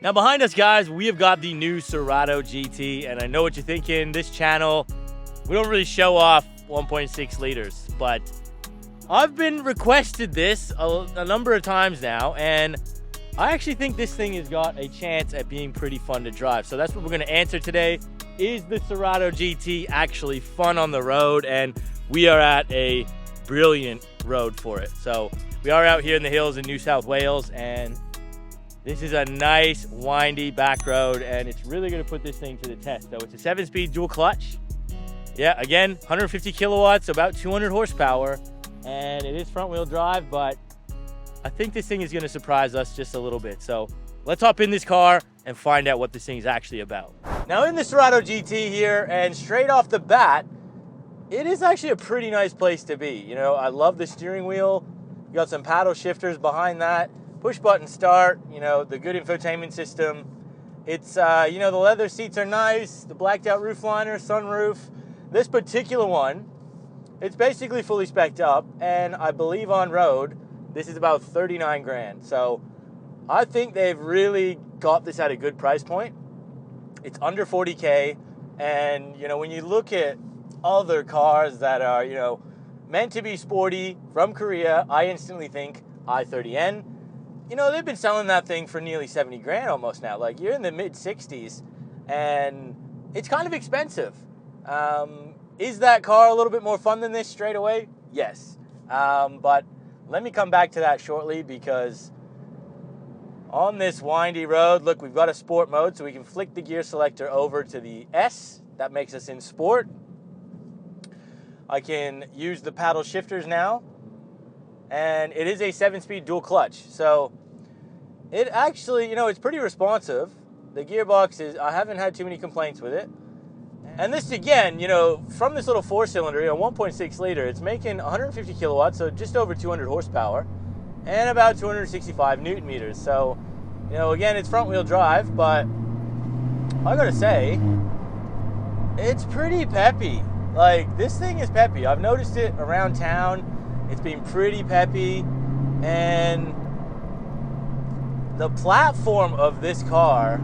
Now behind us, guys, we have got the new Cerato GT, and I know what you're thinking. This channel, we don't really show off 1.6 liters, but I've been requested this a number of times now, and I actually think this thing has got a chance at being pretty fun to drive. So that's what we're going to answer today. Is the Cerato GT actually fun on the road? And we are at a brilliant road for it. So we are out here in the hills in New South Wales, and this is a nice windy back road, and it's really going to put this thing to the test. So it's a 7-speed dual clutch. Yeah, again, 150 kilowatts, so about 200 horsepower, and it is front wheel drive, but I think this thing is going to surprise us just a little bit. So let's hop in this car and find out what this thing is actually about. Now in the Cerato GT here, and straight off the bat, it is actually a pretty nice place to be. You know, I love the steering wheel. You got some paddle shifters behind that. Push button start, you know, the good infotainment system. It's, you know, the leather seats are nice, the blacked out roof liner, sunroof. This particular one, it's basically fully spec'd up, and I believe on road, this is about 39 grand. So I think they've really got this at a good price point. It's under 40K, and, you know, when you look at other cars that are, you know, meant to be sporty from Korea, I instantly think i30N. You know, they've been selling that thing for nearly 70 grand almost now. Like, you're in the mid 60s, and it's kind of expensive. Is that car a little bit more fun than this straight away? Yes. But let me come back to that shortly, because on this windy road, look, we've got a sport mode, so we can flick the gear selector over to the S. That makes us in sport. I can use the paddle shifters now, and it is a 7-speed dual clutch. So it actually, you know, it's pretty responsive. The gearbox is, I haven't had too many complaints with it. And this, again, you know, from this little 4-cylinder, you know, 1.6 liter, it's making 150 kilowatts, so just over 200 horsepower, and about 265 newton meters. So, you know, again, it's front wheel drive, but I gotta say, it's pretty peppy. Like, this thing is peppy. I've noticed it around town. It's been pretty peppy, and the platform of this car,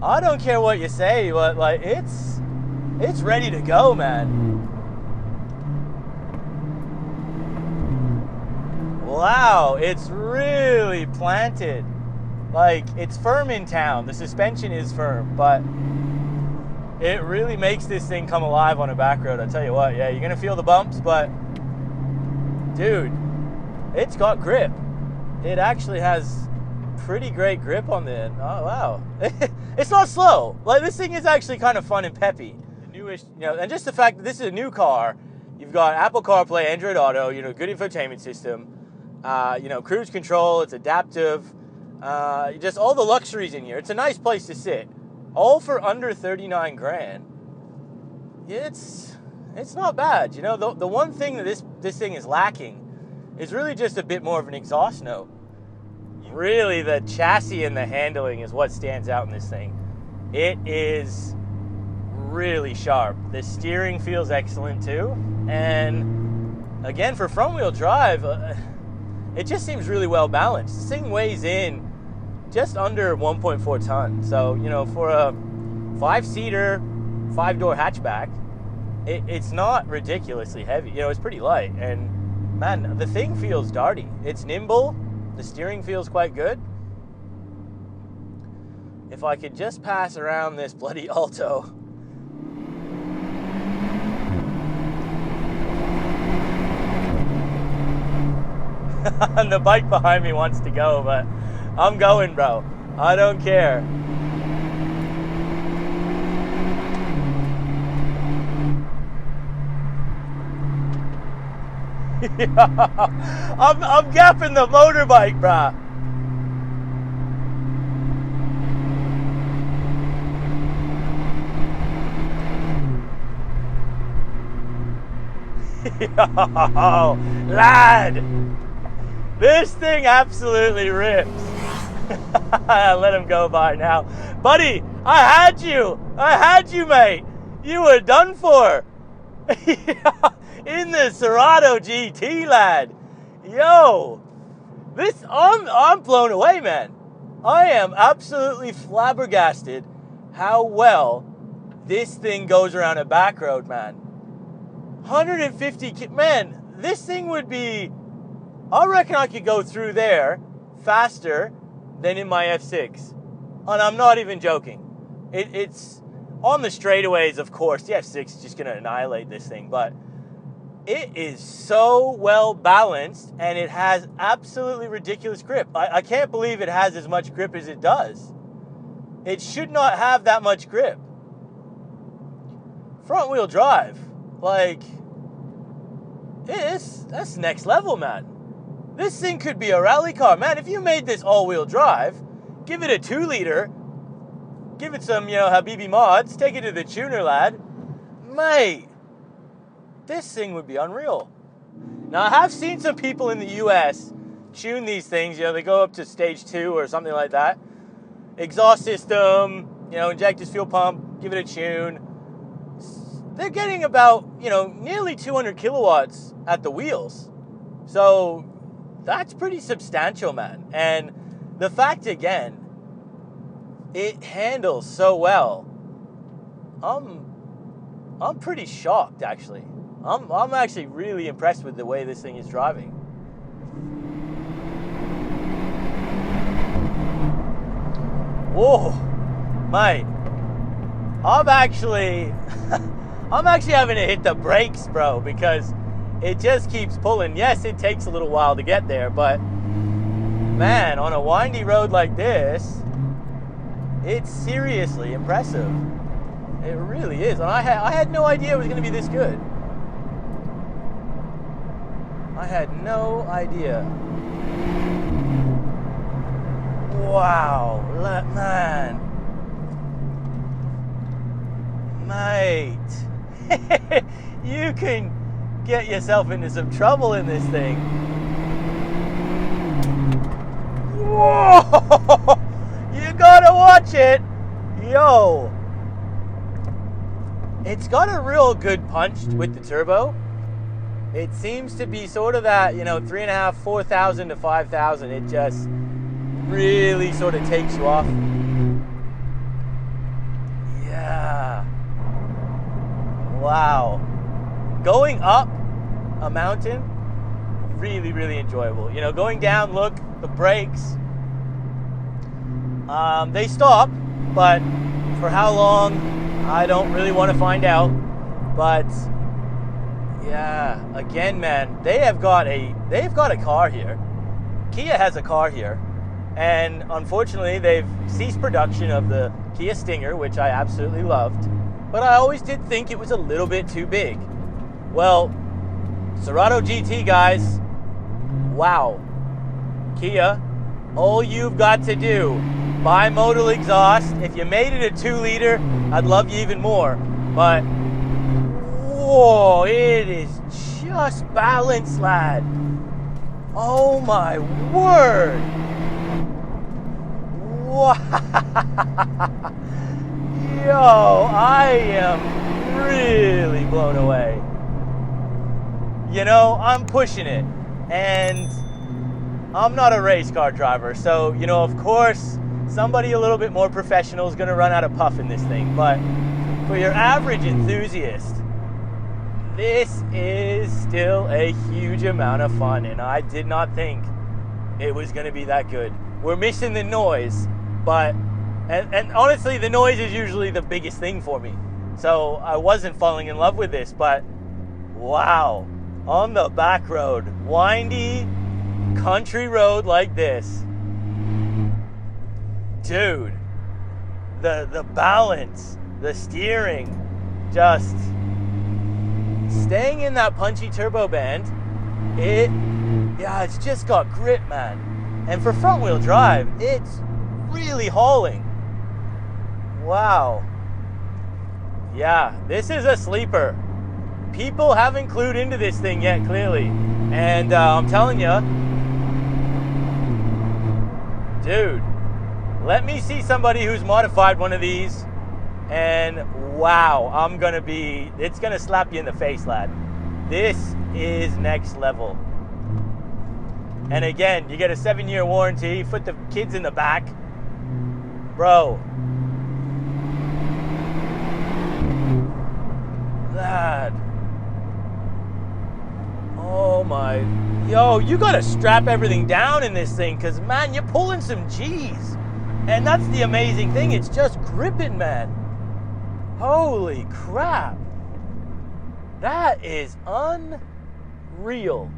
I don't care what you say, but like, it's ready to go, man. Wow, it's really planted. Like, it's firm in town. The suspension is firm, but it really makes this thing come alive on a back road. I tell you what, yeah, you're gonna feel the bumps, but dude, it's got grip. It actually has pretty great grip on the end. Oh, wow. It's not slow. Like, this thing is actually kind of fun and peppy. The newish, you know, and just the fact that this is a new car, you've got Apple CarPlay, Android Auto, you know, good infotainment system, you know, cruise control, it's adaptive, just all the luxuries in here. It's a nice place to sit. All for under 39 grand. It's not bad. You know, the one thing that this thing is lacking is really just a bit more of an exhaust note. Really, the chassis and the handling is what stands out in this thing. It is really sharp. The steering feels excellent too. And again, for front wheel drive, it just seems really well balanced. This thing weighs in just under 1.4 tons. So, you know, for a 5-seater, 5-door hatchback, it's not ridiculously heavy. You know, it's pretty light. And man, the thing feels darty. It's nimble. The steering feels quite good. If I could just pass around this bloody Alto. And the bike behind me wants to go, but I'm going, bro. I don't care. I'm gapping the motorbike, brah. Yo, lad, this thing absolutely rips. Let him go by now. Buddy, I had you, mate. You were done for. In the Cerato GT, lad. Yo, this, I'm blown away, man. I am absolutely flabbergasted how well this thing goes around a back road, man. 150, man, this thing would be, I reckon I could go through there faster than in my F6. And I'm not even joking. It's on the straightaways, of course, the F6 is just going to annihilate this thing, but it is so well balanced, and it has absolutely ridiculous grip. I can't believe it has as much grip as it does. It should not have that much grip. Front wheel drive, like, that's next level, man. This thing could be a rally car. Man, if you made this all-wheel drive, give it a 2-liter, give it some, Habibi mods, take it to the tuner, lad. Mate, this thing would be unreal. Now, I have seen some people in the US tune these things. They go up to stage 2 or something like that. Exhaust system, inject this fuel pump, give it a tune. They're getting about, nearly 200 kilowatts at the wheels. So that's pretty substantial, man. And the fact, again, it handles so well. I'm pretty shocked, actually. I'm actually really impressed with the way this thing is driving. Whoa, mate. I'm actually having to hit the brakes, bro, because it just keeps pulling. Yes, it takes a little while to get there, but man, on a windy road like this, it's seriously impressive. It really is. And I had no idea it was going to be this good. I had no idea. Wow, man. Mate. You can get yourself into some trouble in this thing. Whoa! You gotta watch it. Yo. It's got a real good punch with the turbo. It seems to be sort of that, 3.5, 4,000 to 5,000. It just really sort of takes you off. Yeah. Wow. Going up a mountain, really, really enjoyable. Going down, look, the brakes, they stop, but for how long, I don't really want to find out. But yeah, again, man, they've got a car here. Kia has a car here, and unfortunately, they've ceased production of the Kia Stinger, which I absolutely loved. But I always did think it was a little bit too big. Well, Cerato GT, guys, wow. Kia, all you've got to do, bimodal exhaust. If you made it a 2-liter, I'd love you even more. But, whoa, it is just balanced, lad. Oh my word. Wow. Yo, I am really blown away. I'm pushing it, and I'm not a race car driver, so, of course, somebody a little bit more professional is going to run out of puff in this thing, but for your average enthusiast, this is still a huge amount of fun, and I did not think it was going to be that good. We're missing the noise, but, and honestly, the noise is usually the biggest thing for me, so I wasn't falling in love with this, but wow. On the back road, windy country road like this, dude, the balance, the steering, just staying in that punchy turbo band, it's just got grip, man. And for front wheel drive, it's really hauling. Wow. Yeah, this is a sleeper. People haven't clued into this thing yet, clearly. And I'm telling you, dude, let me see somebody who's modified one of these, and wow, it's gonna slap you in the face, lad. This is next level. And again, you get a 7-year warranty, put the kids in the back, Bro. That. Oh my. Yo, you gotta strap everything down in this thing, because, man, you're pulling some G's. And that's the amazing thing. It's just gripping, man. Holy crap. That is unreal.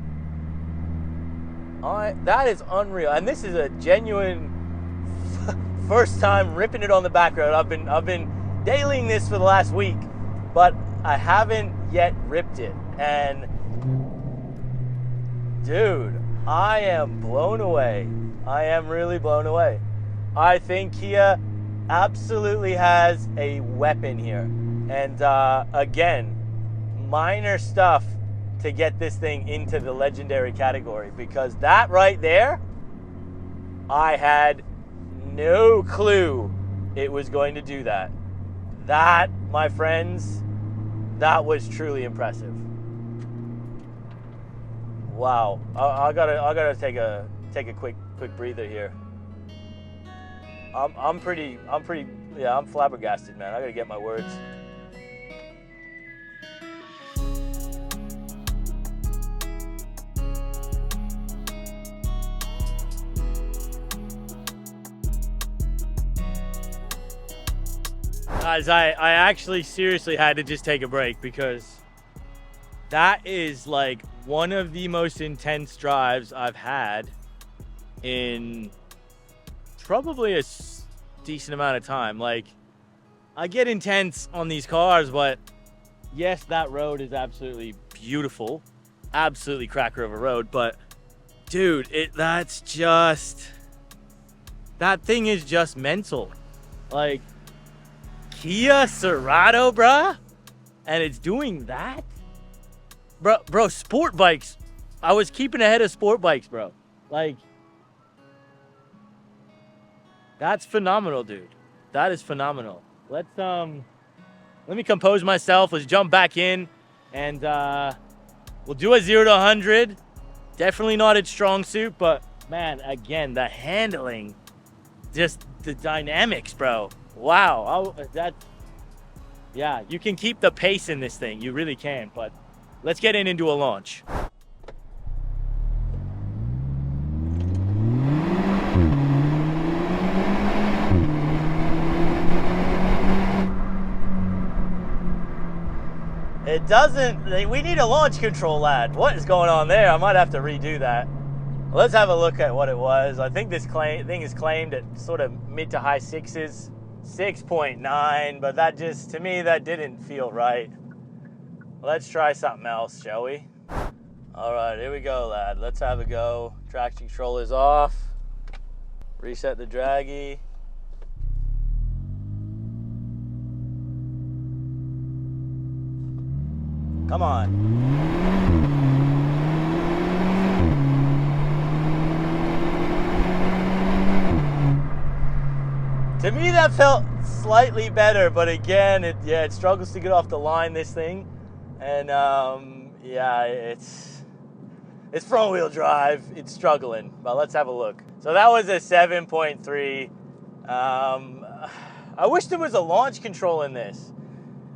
That is unreal. And this is a genuine first time ripping it on the back road. I've been dailying this for the last week, but I haven't yet ripped it. And dude, I am blown away. I am really blown away. I think Kia absolutely has a weapon here. And again, minor stuff to get this thing into the legendary category, because that right there, I had no clue it was going to do that. That, my friends, that was truly impressive. Wow, I gotta take a quick breather here. I'm flabbergasted, man. I gotta get my words. Guys, I actually seriously had to just take a break, because that is like one of the most intense drives I've had in probably a decent amount of time. Like, I get intense on these cars, but yes, that road is absolutely beautiful, absolutely cracker of a road, but dude, that thing is just mental. Like, Kia Cerato, bruh, and it's doing that? Bro, sport bikes. I was keeping ahead of sport bikes, bro. Like, that's phenomenal, dude. That is phenomenal. Let me compose myself. Let's jump back in, and we'll do a 0 to 100. Definitely not its strong suit, but man, again, the handling, just the dynamics, bro. Wow, yeah, you can keep the pace in this thing. You really can, but let's get into a launch. It doesn't, we need a launch control, lad. What is going on there? I might have to redo that. Let's have a look at what it was. I think this thing is claimed at sort of mid to high sixes. 6.9, but that just, to me, that didn't feel right. Let's try something else, shall we? All right, here we go, lad. Let's have a go. Traction control is off. Reset the draggy. Come on. To me, that felt slightly better, but again, it struggles to get off the line, this thing. And yeah, it's front wheel drive. It's struggling, but let's have a look. So that was a 7.3. I wish there was a launch control in this.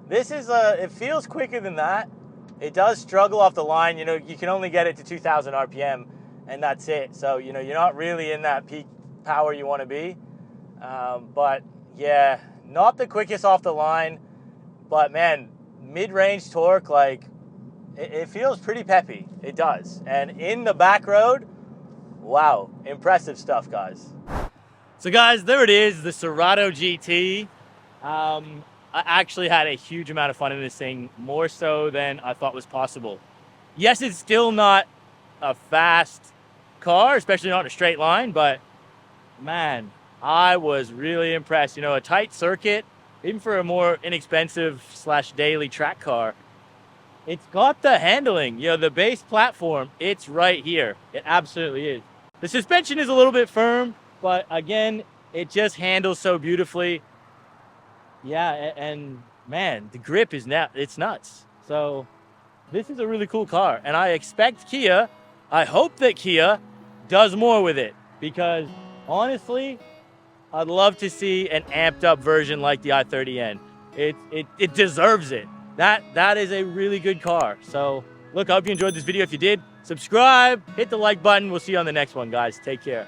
This is it feels quicker than that. It does struggle off the line. You know, you can only get it to 2,000 RPM, and that's it. So, you know, you're not really in that peak power you want to be. But yeah, not the quickest off the line, but man, mid-range torque, like it feels pretty peppy. It does. And in the back road, wow, impressive stuff, guys. So guys, there it is, the Cerato GT. I actually had a huge amount of fun in this thing, more so than I thought was possible. Yes, it's still not a fast car, especially not in a straight line, but man, I was really impressed. You know, a tight circuit, even for a more inexpensive / daily track car, it's got the handling. You know, the base platform, it's right here. It absolutely is. The suspension is a little bit firm, but again, it just handles so beautifully. Yeah, and man, the grip is it's nuts. So this is a really cool car, and I expect I hope that Kia does more with it, because honestly, I'd love to see an amped up version like the i30N. It deserves it. That is a really good car. So look, I hope you enjoyed this video. If you did, subscribe, hit the like button. We'll see you on the next one, guys. Take care.